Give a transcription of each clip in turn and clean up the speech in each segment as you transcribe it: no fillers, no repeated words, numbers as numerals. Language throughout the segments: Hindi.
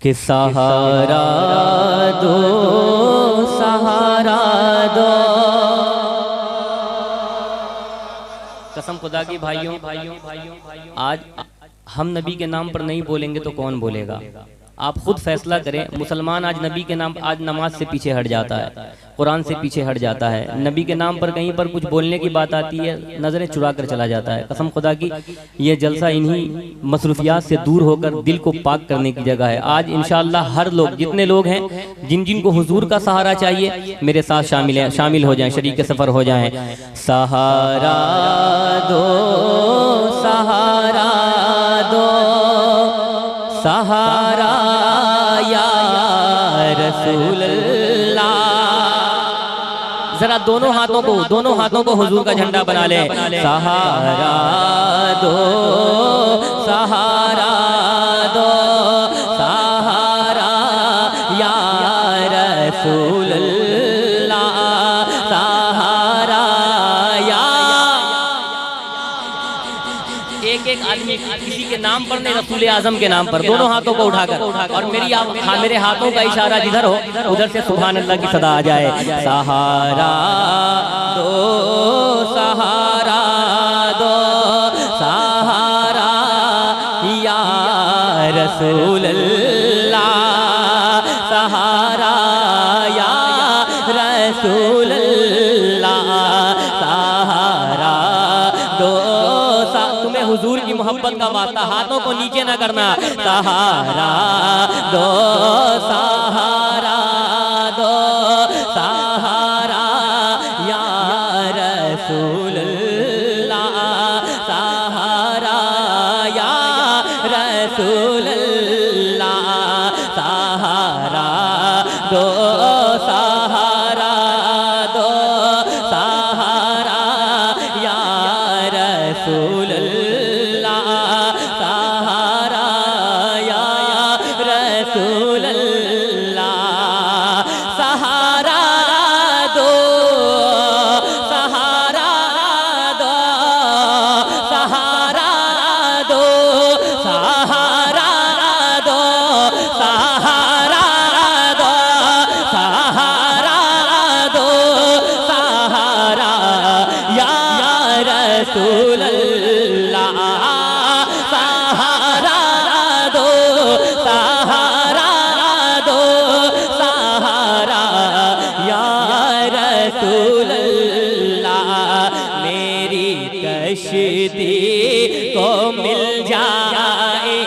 कि सहारा दो सहारा दो। कसम खुदा की भाइयों आज हम नबी के नाम पर नहीं बोलेंगे तो कौन बोलेगा? आप खुद फैसला करें। मुसलमान आज नबी के नाम आज नमाज से पीछे हट जाता है, कुरान से पीछे हट जाता है। नबी के नाम पर कहीं पर कुछ बोलने की बात आती है, नज़रें चुरा कर चला जाता है। कसम खुदा की ये जलसा इन्हीं मसरूफियात से दूर होकर दिल को पाक करने की जगह है। आज इंशाअल्लाह हर लोग, जितने लोग हैं, जिन जिन को हुजूर का सहारा चाहिए, मेरे साथ शामिल हो जाएं, शरीक सफ़र हो जाएं। सहारा दो सहारा दो सहारा या रसूल अल्लाह। जरा दोनों हाथों को हुजूर का झंडा बना ले। सहारा दो सहारा दो सहारा या रसूल अल्लाह। सहारा या एक आदमी किसी के नाम पर नहीं, रसूल आजम के नाम पर दोनों हाथों को उठाकर, और मेरे हाथों का इशारा जिधर हो उधर से सुभान अल्लाह की सदा आ जाए। सहारा दो सहारा दो सहारा या रसूल अल्लाह। सहारा या रसूल अल्लाह। सहारा दो। तुम्हें हुजूर की मोहब्बत का वास्ता, हाथों को नीचे ना करना। सहारा दो सहारा दो सहारा या रसूल अल्लाह। सहारा या रसूल अल्लाह। सहारा दो सहारा दो सहारा या रसूल अल्लाह। सहारा या रसूल अल्लाह। सहारा दो सहारा दो सहारा दो सहारा दो सहारा दो सहारा दो सहारा या रसूल अल्लाह। सहारा दो सहारा दो सहारा या रसूल अल्लाह। मेरी कश्ती को मिल जाए,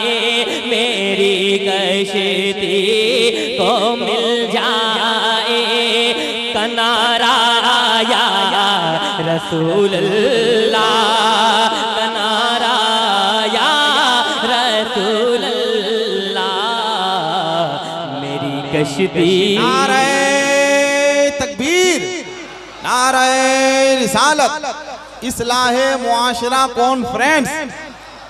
मेरी कश्ती को मिल जाए किनारा या रसूल अल्लाह। किनारा या रसूल अल्लाह। मेरी कश्ती। नारे तकबीर, नारे रिसालत, इस्लाहे मुआशरा कॉन्फ्रेंस।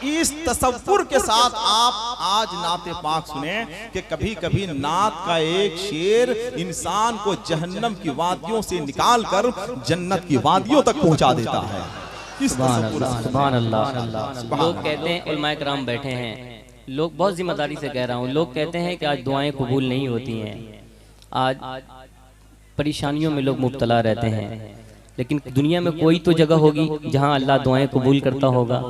इस तसव्वुर के साथ आप आज नाते पाक सुने कि कभी कभी नात का एक शेर इंसान को जहन्नम की वादियों से निकालकर जन्नत की वादियों तक पहुंचा देता है। सुभान अल्लाह, सुभान अल्लाह। लोग कहते हैं, उलमाए किराम बैठे हैं, लोग बहुत जिम्मेदारी से कह रहा हूँ, लोग कहते हैं कि आज दुआएं कबूल नहीं होती हैं, आज परेशानियों में लोग मुब्तला रहते हैं। लेकिन दुनिया में कोई तो जगह होगी जहाँ अल्लाह दुआएं कबूल करता होगा,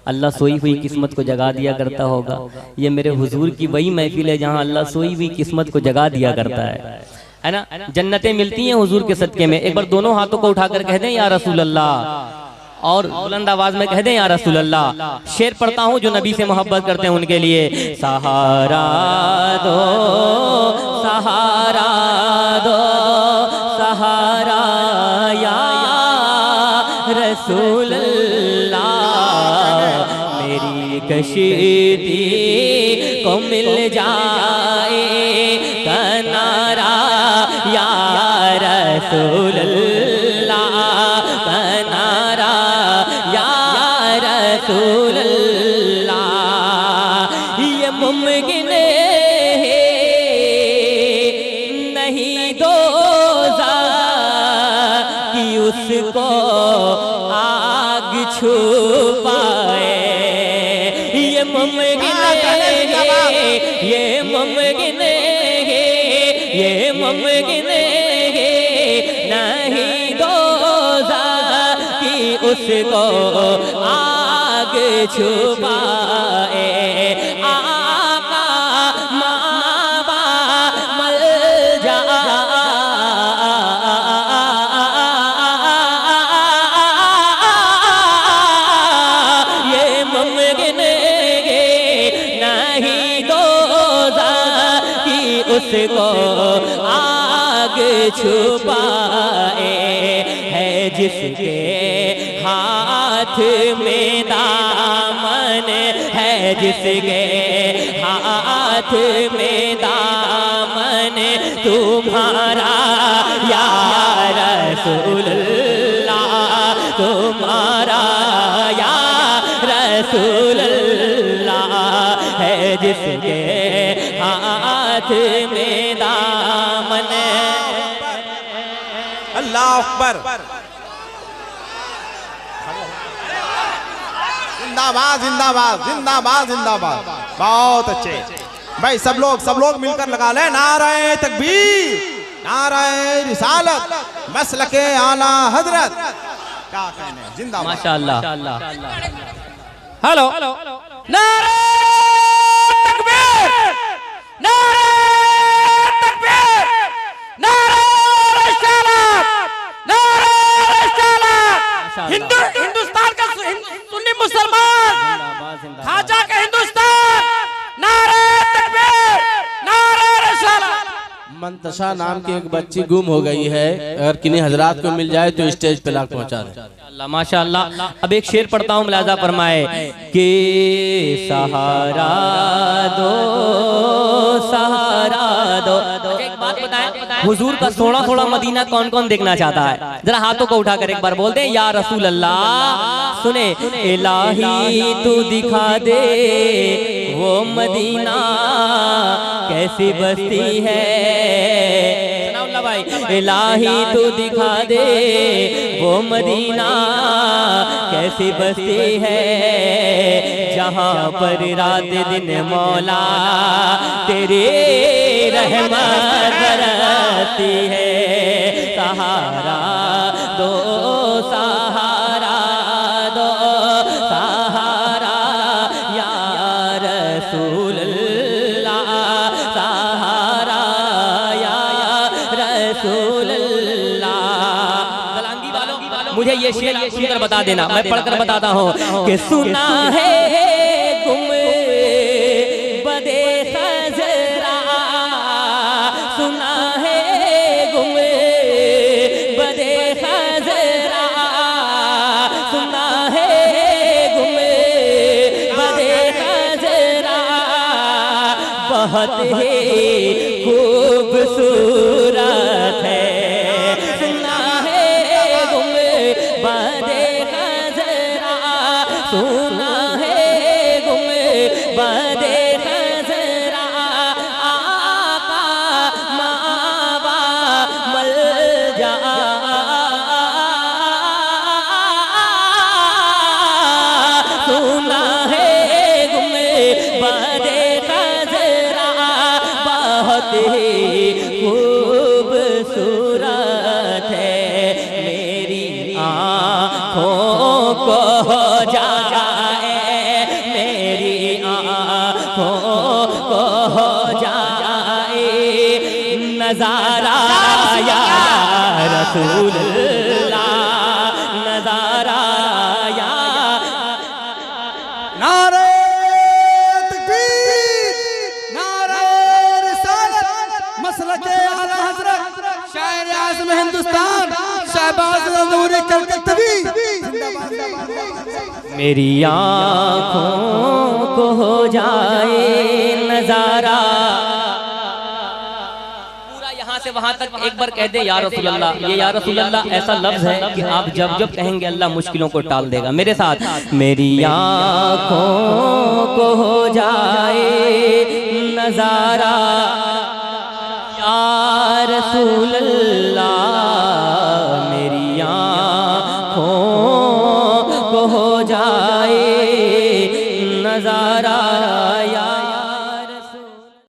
अल्लाह सोई हुई किस्मत को जगा दिया करता होगा। ये मेरे हुजूर की वही महफिल है जहाँ अल्लाह सोई हुई किस्मत को जगा दिया करता है ना। जन्नतें मिलती हैं हुजूर के सदके में। एक बार दोनों हाथों को उठाकर कह दें या रसूल अल्लाह, और बुलंद आवाज में कह दें या रसूल अल्लाह। शेर पढ़ता हूँ जो नबी से मोहब्बत करते हैं उनके लिए। सहारा दो सहारा दो सहारा या रसूल अल्लाह। मेरी कश्ती को मिल जाए किनारा या रसूल अल्लाह। किनारा या रसूल अल्लाह। ये मुमकिन नहीं दोज़ा कि उसको आग छू पाए। ये मुमकिन ये मुमकिन है, ये मुमकिन है, नहीं दोज़ख की उसको आग छुपाए। आका मावा मल जा, ये मुमकिन है, नहीं दोज़ख की उसको आग छुपाए। है जिसके हाथ में दामन, है जिसके हाथ में दामन तुम्हारा या रसूलल्लाह, तुम्हारा या रसूलल्लाह। है जिसके हाथ में दामन। अल्लाह अकबर, जिंदाबाद जिंदाबाद जिंदाबाद जिंदाबाद। बहुत अच्छे भाई, सब लोग मिलकर लगा ले नाराए तकबीर, नाराए रिसालत, मसलके आला हजरत। क्या कहने, जिंदाबाद माशाअल्लाह। हेलो, नारे तकबीर, नारे तकबीर, नारे रिसालत, नारे रिसालत। हिंदुस्तान का सुन्नी मुसलमान, खाजा के हिंदुस्तान, नारे तकबीर, नारे रिसालत। मंतशा नाम की एक बच्ची गुम हो गई है, अगर किन्हीं हजरात को मिल जाए तो स्टेज पे ला पहुंचा दें। माशाअल्लाह। अब एक शेर पढ़ता हूँ, मुलाजा फरमाए कि सहारा दो, सहारा दो। एक बात बताएं, हुजूर का थोड़ा थोड़ा मदीना कौन कौन देखना चाहता है? जरा हाथों को उठाकर एक बार बोल दे या रसूल अल्लाह। सुने, इलाही तू दिखा दे वो मदीना कैसी बस्ती है। भाई, इलाही तू दिखा दे वो मदीना कैसी बस्ती है, जहाँ पर रात दिन मौला तेरी रहमत बरसती है। सहारा दो, सहारा दो, सहारा या रसूल अल्लाह, सहारा या रसूल अल्लाह। गलांगी वालों मुझे ये शेर सुनकर बता देना, मैं पढ़कर बताता हूँ कि सुना है गुम बदे खजरा, सुना है गुम बदे खजरा, सुना है गुम बदे खजरा, बहुत ही खूबसूरत है। सुना है गुम बदे खजरा, सुना है गुम बदे खजरा, आका मावा मल जा, सुना है गुम बदे खजरा, बहुत ही खूबसूरत है। मेरी आँखों को जाए, मेरी आँखों को जाए नजारा या रसूल अल्लाह, नजारा या। नारे तकबीर, नारे रिसालत, मसलके आला हजरत, शायर आज़म हिंदुस्तान, शहबाज नूरी कलकत्तवी। मेरी आँखों को हो जाए नजारा। पूरा यहाँ से वहाँ तक एक बार कह दे या रसूल अल्लाह। ये या रसूल अल्लाह ऐसा लफ्ज है कि आप जब जब कहेंगे अल्लाह मुश्किलों को टाल देगा। मेरे साथ, मेरी आँखों को हो जाए नजारा या रसूल अल्लाह।